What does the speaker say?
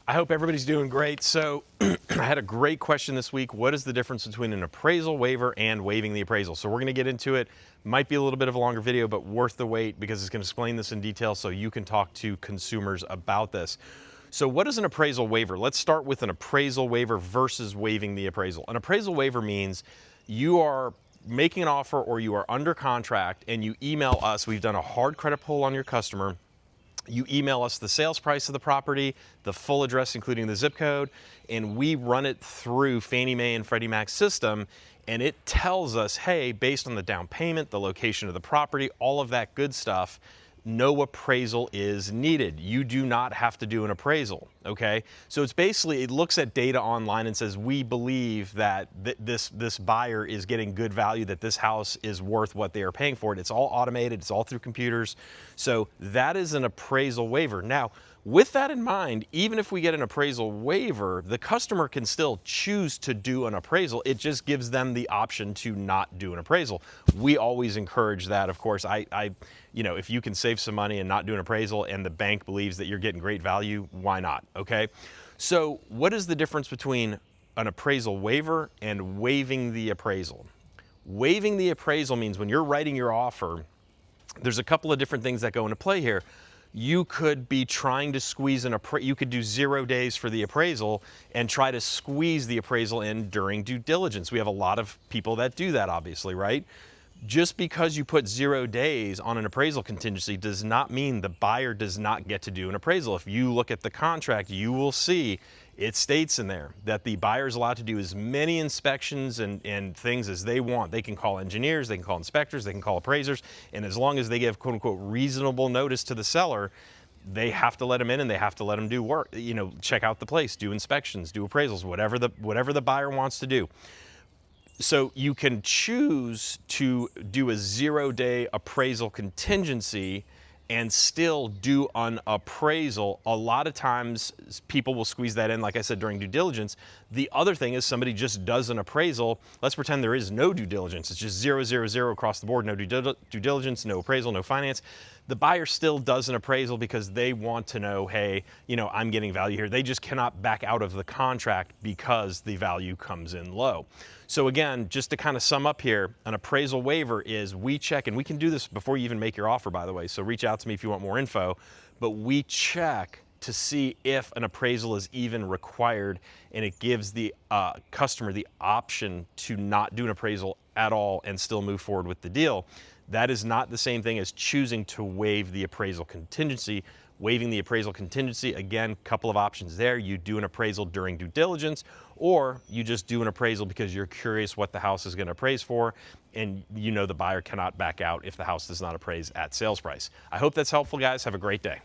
I hope everybody's doing great. So I had a great question this week. What is the difference between an appraisal waiver and waiving the appraisal? So we're going to get into it. Might be a little bit of a longer video, but worth the wait because it's going to explain this in detail so you can talk to consumers about this. So what is an appraisal waiver? Let's start with an appraisal waiver versus waiving the appraisal. An appraisal waiver means you are making an offer or you are under contract and you email us. We've done a hard credit pull on your customer. You email us the sales price of the property, the full address, including the zip code, and we run it through Fannie Mae and Freddie Mac's system, and it tells us, hey, based on the down payment, the location of the property, all of that good stuff, no appraisal is needed. You do not have to do an appraisal, okay? So it's basically, it looks at data online and says, we believe that this buyer is getting good value, that this house is worth what they are paying for it. It's all automated, it's all through computers. So that is an appraisal waiver. Now, with that in mind, even if we get an appraisal waiver, the customer can still choose to do an appraisal. It just gives them the option to not do an appraisal. We always encourage that, of course. You know, if you can save some money and not do an appraisal and the bank believes that you're getting great value, why not, okay? So what is the difference between an appraisal waiver and waiving the appraisal? Waiving the appraisal means when you're writing your offer, there's a couple of different things that go into play here. You could be trying to squeeze you could do 0 days for the appraisal and try to squeeze the appraisal in during due diligence. We have a lot of people that do that, obviously, right? Just because you put 0 days on an appraisal contingency does not mean the buyer does not get to do an appraisal. If you look at the contract, you will see it states in there that the buyer is allowed to do as many inspections and things as they want. They can call engineers, they can call inspectors, they can call appraisers, and as long as they give quote unquote reasonable notice to the seller, they have to let them in and they have to let them do work, you know, check out the place, do inspections, do appraisals, whatever the buyer wants to do. So you can choose to do a 0-day appraisal contingency and still do an appraisal. A lot of times people will squeeze that in, like I said, during due diligence. The other thing is somebody just does an appraisal. Let's pretend there is no due diligence. It's just 0, 0, 0 across the board, no due diligence, no appraisal, no finance. The buyer still does an appraisal because they want to know, hey, you know, I'm getting value here. They just cannot back out of the contract because the value comes in low. So again, just to kind of sum up here, an appraisal waiver is we check, and we can do this before you even make your offer, by the way, so reach out to me if you want more info, but we check to see if an appraisal is even required, and it gives the customer the option to not do an appraisal at all and still move forward with the deal. That is not the same thing as choosing to waive the appraisal contingency. Waiving the appraisal contingency, again, couple of options there. You do an appraisal during due diligence, or you just do an appraisal because you're curious what the house is going to appraise for, and you know the buyer cannot back out if the house does not appraise at sales price. I hope that's helpful, guys. Have a great day.